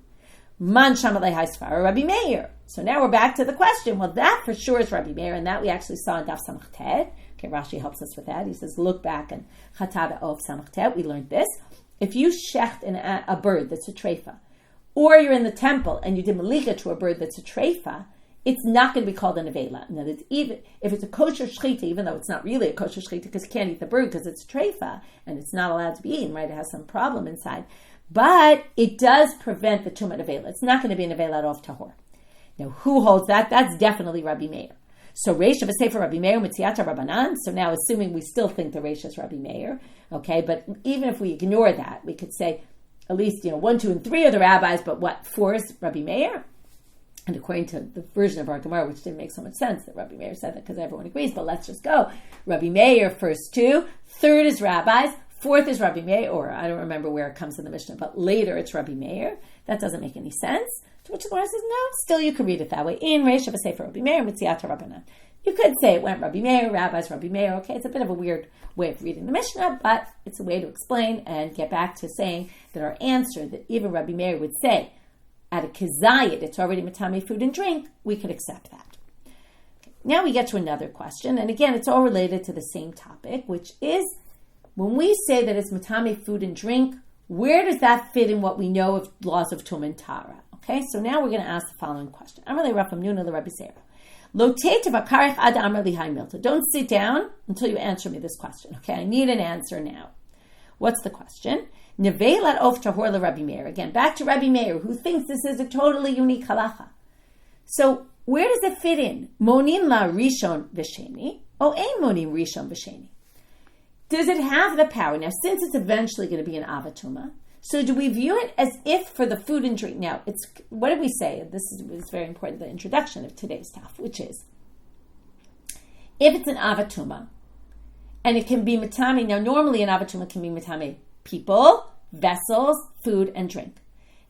Man Shamalei Haisfar, Rabbi Meir. So now we're back to the question. Well, that for sure is Rabbi Meir, and that we actually saw in Daf Samach Ted. Okay, Rashi helps us with that. He says, look back and Chatada of Samach Ted. We learned this. If you shecht a bird that's a treifa, or you're in the temple and you did malika to a bird that's a treifa, it's not going to be called a nevela. Now, even if it's a kosher shchita, even though it's not really a kosher shchita because you can't eat the bird because it's a treifa and it's not allowed to be eaten, right? It has some problem inside. But it does prevent the tumah nevela. It's not going to be a nevela of tahor. Now, who holds that? That's definitely Rabbi Meir. So, Reish of a Sefer Rabbi Meir, Mitziata Rabbanan. So now, assuming we still think the Reish is Rabbi Meir, okay, but even if we ignore that, we could say at least, 1, 2, and 3 are the rabbis, but 4 is Rabbi Meir? And according to the version of our Gemara, which didn't make so much sense that Rabbi Meir said that because everyone agrees, but let's just go. Rabbi Meir, first 2, third is rabbis, 4th is Rabbi Meir, or I don't remember where it comes in the Mishnah, but later it's Rabbi Meir. That doesn't make any sense. To which the Gemara says, no, still you can read it that way. In Reish of a Sefer Rabbi Meir, Mitziata Rabbanan. You could say it went Rabbi Meir, rabbis, Rabbi Meir. Okay, it's a bit of a weird way of reading the Mishnah, but it's a way to explain and get back to saying that our answer, that even Rabbi Meir would say, at a kezayit, it's already matame food and drink, we could accept that. Okay, now we get to another question, and again, it's all related to the same topic, which is, when we say that it's matame food and drink, where does that fit in what we know of laws of Tum and Tara? Okay, so now we're going to ask the following question. Amalei Rafam Nuna the Rabbi Zera. Don't sit down until you answer me this question. Okay, I need an answer now. What's the question? Neveilat of tahor le Rabbi Meir. Again, back to Rabbi Meir, who thinks this is a totally unique halacha. So where does it fit in? Monim la rishon v'sheni, o ein monim rishon v'sheni. Does it have the power? Now, since it's eventually going to be an avatuma, so do we view it as if for the food and drink? Now, it's what did we say? This is very important, the introduction of today's stuff, which is, if it's an avatuma, and it can be matame, now normally an avatuma can be matame people, vessels, food, and drink.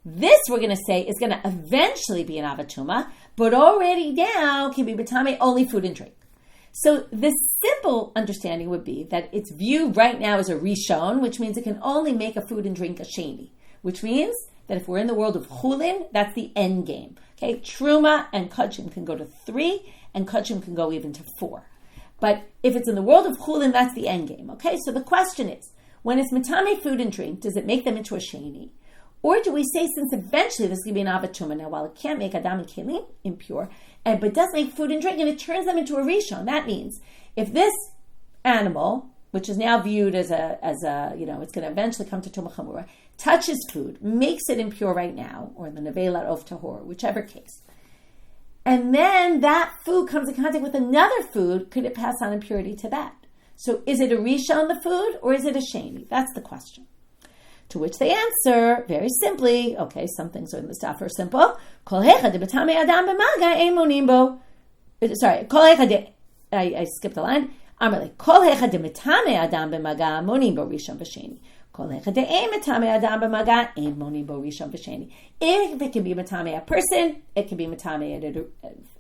This, we're going to say, is going to eventually be an avatuma, but already now can be matame only food and drink. So the simple understanding would be that it's viewed right now as a rishon, which means it can only make a food and drink a sheni, which means that if we're in the world of chulin, that's the end game. Okay, truma and kachim can go to 3, and kachim can go even to 4. But if it's in the world of chulin, that's the end game. Okay, so the question is, when it's matame food and drink, does it make them into a sheni? Or do we say, since eventually this is going to be an avatuma, now while it can't make adam and kelim impure, but does make food and drink, and it turns them into a rishon. That means if this animal, which is now viewed as a it's going to eventually come to Tumah Chamura, touches food, makes it impure right now, or the Nevelat of Tahor, whichever case, and then that food comes in contact with another food, could it pass on impurity to that? So is it a rishon, the food, or is it a sheni? That's the question. To which they answer very simply, okay, some things in the stuff are simple. Kol heifer de b'tamei adam b'maga ein monim bo. Sorry, kol heifer de, I skipped a line. Amarle, kol heifer de b'tamei adam b'maga monim bo rishon v'sheni. Kol heifer de ein b'tamei adam b'maga ein monim bo rishon v'sheni. If it can be b'tamei a person, it can be b'tamei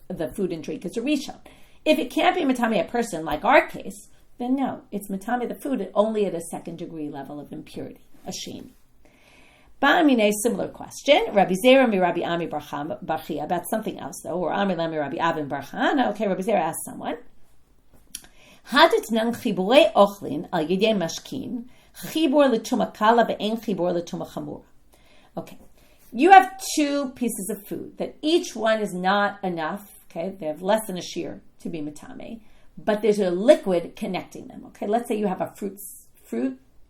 the food and drink is a rishon. If it can't be b'tamei a person, like our case, then no, it's b'tamei the food only at a second degree level of impurity. A sheni. Ba'amine, similar question. Rabbi Zera mi Rabbi Ami Barchia about something else though, or Ami Lami Rabbi Avin Barchana. Okay, Rabbi Zera asked someone. Haditnan chiburei ochlin al yedei mashkin chibur l'tuma kala ve'en chibur l'tuma chamura. Okay, you have two pieces of food that each one is not enough. Okay, they have less than a shear to be matame, but there's a liquid connecting them. Okay, let's say you have a fruit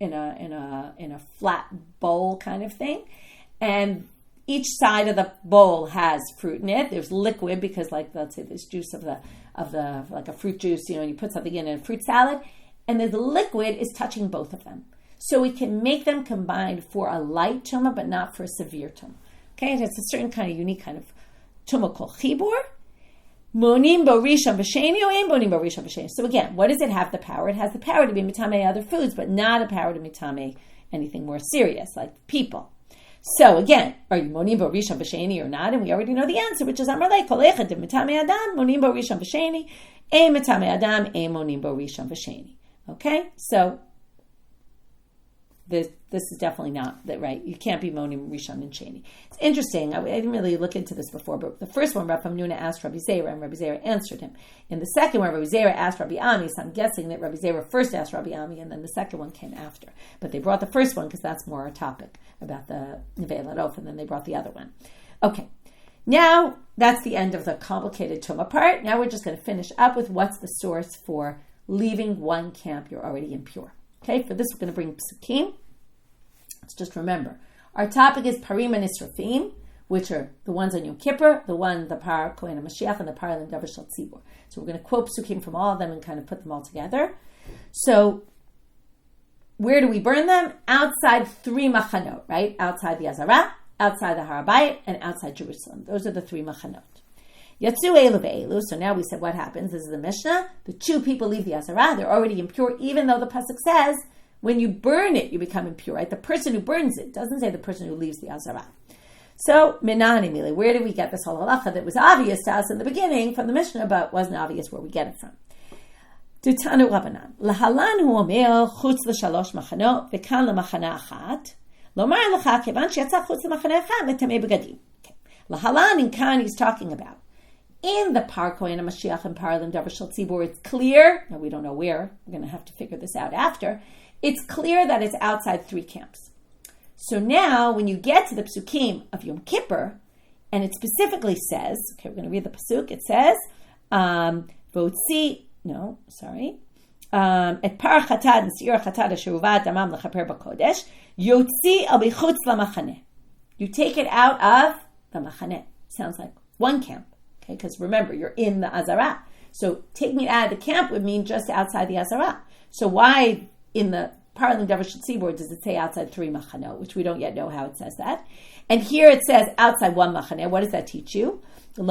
in a flat bowl kind of thing, and each side of the bowl has fruit in it. There's liquid because, like, let's say there's juice of the like a fruit juice, you put something in a fruit salad, and the liquid is touching both of them. So we can make them combined for a light tumah, but not for a severe tumah. Okay, and it's a certain kind of unique kind of tumah called chibur. Monim bo rishon v'sheni or ein monim bo rishon v'sheni. So again, what does it have the power? It has the power to be mitame other foods, but not a power to mitame anything more serious, like people. So again, are you monim bo rishon v'sheni or not? And we already know the answer, which is amarle kol echad de mitame adam monim bo rishon v'sheni, ein mitame adam ein monim bo rishon v'sheni. Okay, so this is definitely not that right. You can't be monim rishon and sheni. It's interesting. I didn't really look into this before, but the first one, Rabbi Nuna asked Rabbi Zera, and Rabbi Zera answered him. In the second one, Rabbi Zera asked Rabbi Ami, so I'm guessing that Rabbi Zera first asked Rabbi Ami, and then the second one came after. But they brought the first one because that's more our topic about the Nevelat Of, and then they brought the other one. Okay, now that's the end of the complicated Tumah part. Now we're just going to finish up with what's the source for leaving one camp you're already impure. Okay, for this we're going to bring psukim. Let's just remember, our topic is parim and israfim, which are the ones on Yom Kippur, the par Kohen HaMashiach, and the par Davar Shel Tzibur. So we're going to quote psukim from all of them and kind of put them all together. So where do we burn them? Outside 3 machanot, right? Outside the Azara, outside the Har HaBayit, and outside Jerusalem. Those are the 3 machanot. Yatsu elu ve'elu. So now we said what happens. This is the Mishnah. The 2 people leave the Azara. They're already impure, even though the pasuk says when you burn it, you become impure, right? The person who burns it doesn't say the person who leaves the Azara. So, minani mili, where did we get this whole halacha that was obvious to us in the beginning from the Mishnah, but wasn't obvious where we get it from? Tutanu Rabbanan. Lahalan hu omer chutz l'shalosh machanot, v'kan l'machana achat, lomar l'cha kevan she'yatza chutz l'machana achat, metamei begadim. Lahalan in Kan he's talking about. In the par Kohen HaMashiach and par Davar Shel Tzibur, it's clear, now we don't know where, we're going to have to figure this out after, it's clear that it's outside 3 camps. So now, when you get to the psukim of Yom Kippur, and it specifically says, okay, we're going to read the pasuk, it says, et par chatad and siyur chatad asheruvat damam lechaper b'kodesh, yotzi al b'chutz lamachaneh. You take it out of the machaneh. Sounds like one camp, okay, because remember, you're in the Azara. So taking it out of the camp would mean just outside the Azara. So why in the Parling Davar Shel Tzibur does it say outside 3 machanot, which we don't yet know how it says that. And here it says outside 1 machaneh. What does that teach you? So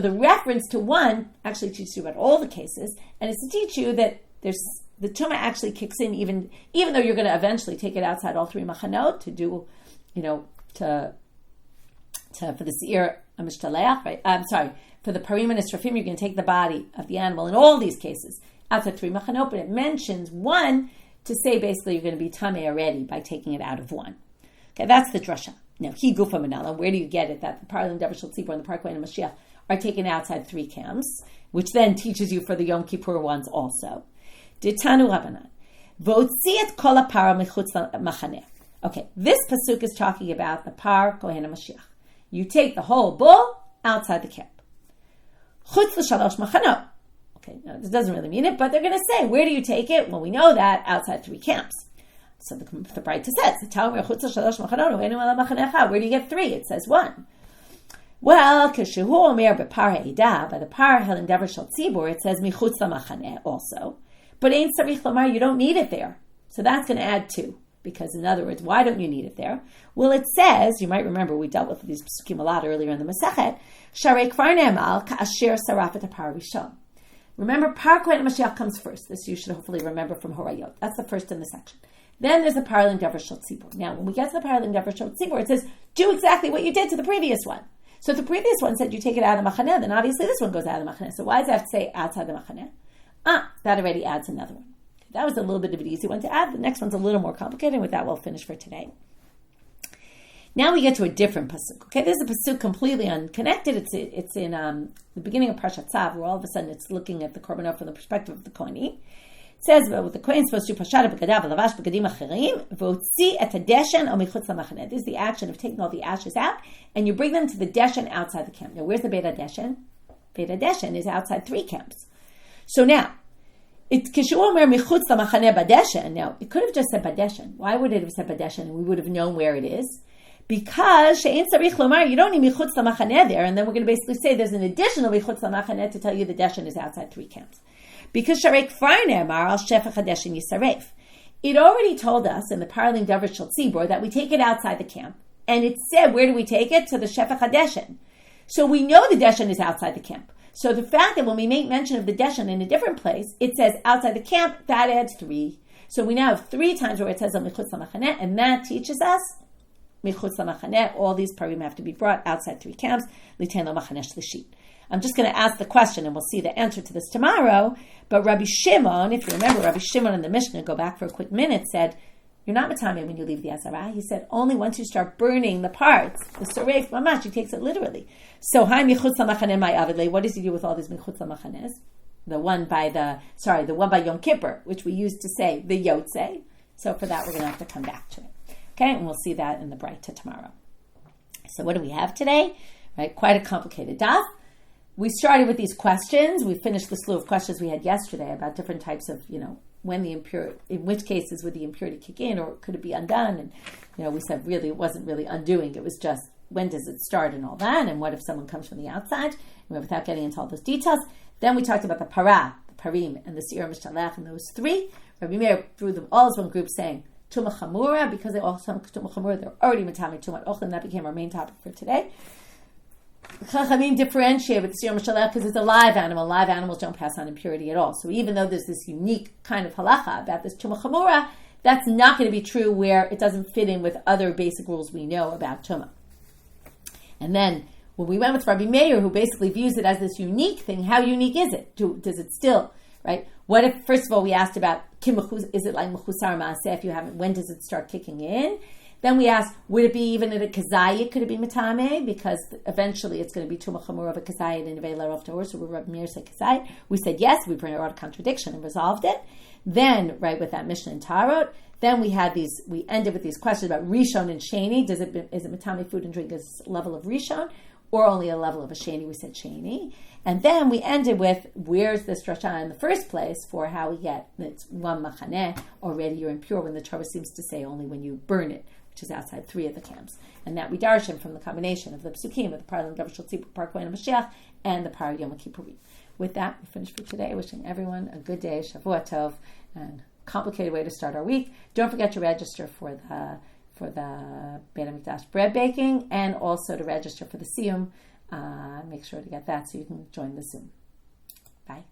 the reference to 1 actually teaches you about all the cases, and it's to teach you that there's the tumah actually kicks in even though you're going to eventually take it outside all 3 machanot to do, for the seir amishtalech, right? I'm sorry, for the parim and israfim, you're going to take the body of the animal in all these cases outside 3 machanot, but it mentions 1 to say basically you're going to be tamei already by taking it out of 1. Okay, that's the drasha. Now, he gufa manala, where do you get it that the par Davar Shel Tzibur and the par Kohen HaMashiach are taken outside 3 camps, which then teaches you for the Yom Kippur ones also. Ditanu Rabbanan, v'otzi et kol hapara mechutz machaneh. Okay, this pasuk is talking about the par Kohen HaMashiach. You take the whole bull outside the camp. Chutz l'shalosh machanot. Okay, now this doesn't really mean it, but they're going to say, where do you take it? Well, we know that outside 3 camps. So the Braita says, where do you get 3? It says 1. Well, by the par helen dever shel tzibur, it says michutz lamachaneh also. But ein tzarich lomar, you don't need it there. So that's going to add 2. Because in other words, why don't you need it there? Well, it says, you might remember we dealt with these psukim a lot earlier in the Masechet, Sharei kvar ne'amal ka'asher sarafet hapar rishon. Remember, Par Kohen Mashiach comes first. This you should hopefully remember from Horayot. That's the first in the section. Then there's the Paralin Dever Shel Tzibur. Now, when we get to the Paralin Dever Shel Tzibur, it says, do exactly what you did to the previous one. So if the previous one said you take it out of the Machaneh, then obviously this one goes out of the Machaneh. So why does it have to say outside the Machaneh? That already adds another one. That was a little bit of an easy one to add. The next one's a little more complicated, and with that we'll finish for today. Now we get to a different pasuk. Okay, this is a pasuk completely unconnected. It's in the beginning of Parshat Tzav, where all of a sudden it's looking at the korbanot from the perspective of the Kohanim. It says, "With the Kohen supposed to pashad b'gadav lavash b'gadim acherim v'otzi et hadeshen o michutz lamachaneh." This is the action of taking all the ashes out, and you bring them to the deshen outside the camp. Now, where's the Beit HaDeshen? Beit HaDeshen is outside 3 camps. So now, now, it could have just said badeshen. Why would it have said badeshen and we would have known where it is? Because you don't need michutz lamachaneh there, and then we're going to basically say there's an additional michutz lamachaneh to tell you the deshen is outside 3 camps. Because sharei kvar ne'amar al shefach hadeshen yisaref. It already told us in the Paralin Dever Shel Tzibur that we take it outside the camp, and it said where do we take it? To the shefach hadeshen. So we know the deshen is outside the camp. So the fact that when we make mention of the deshen in a different place, it says outside the camp, that adds 3. So we now have 3 times where it says michutz lamachaneh, and that teaches us michutz lamachaneh. All these parim have to be brought outside 3 camps. Litein lo machaneh shlishit. I'm just going to ask the question, and we'll see the answer to this tomorrow. But Rabbi Shimon, if you remember, Rabbi Shimon in the Mishnah, go back for a quick minute, said, you're not matame when you leave the asara. He said, only once you start burning the parts, the saref mamash, he takes it literally. So, hi michutz lamachaneh my avidle. What does he do with all these michutz lamachanehs? The one by Yom Kippur, which we used to say the Yotze. So for that, we're going to have to come back to it. Okay, and we'll see that in the Braita tomorrow. So what do we have today? Right, quite a complicated daf. We started with these questions. We finished the slew of questions we had yesterday about different types of, when the impure, in which cases would the impurity kick in, or could it be undone? And, we said really it wasn't really undoing. It was just when does it start and all that, and what if someone comes from the outside? And without getting into all those details. Then we talked about the para, the parim, and the seir mishtalech, and those 3. Rabbi Meir threw them all as one group saying, Tuma Chamura, because they all some Tuma Chamura, they're already Matami Tumat Ochlim. That became our main topic for today. Chachamim differentiate with the seir mishtalech because it's a live animal. Live animals don't pass on impurity at all. So even though there's this unique kind of halacha about this Tuma Chamura, that's not going to be true where it doesn't fit in with other basic rules we know about Tuma. And then when we went with Rabbi Meir, who basically views it as this unique thing, how unique is it? Does it still, right? What if, first of all, we asked about, is it like mechusar maaseh if you haven't, when does it start kicking in? Then we asked, would it be even in a kazayit? Could it be matame? Because eventually it's going to be tuma chamura of a kazayit in Nevei Larov Tahor. So Rabbi Meir said kazayit. We said yes. We brought out a contradiction and resolved it. Then, right, with that Mishnah in Tarot, then we ended with these questions about Rishon and Sheni. Is it matame food and drink as level of Rishon, or only a level of a Sheni? We said Sheni. And then we ended with, where's this drasha in the first place for how we get, it's one machaneh, already you're impure, when the Torah seems to say only when you burn it, which is outside 3 of the camps. And that we darshan from the combination of the psukim, of the Paralin Dever Shel Tzibur, Par Kohen Mashiach, and the Par Yom Kippur. With that, we finish for today. Wishing everyone a good day, Shavua Tov, and complicated way to start our week. Don't forget to register for the Beit HaMikdash bread baking, and also to register for the Siyum. Make sure to get that so you can join the Zoom. Bye.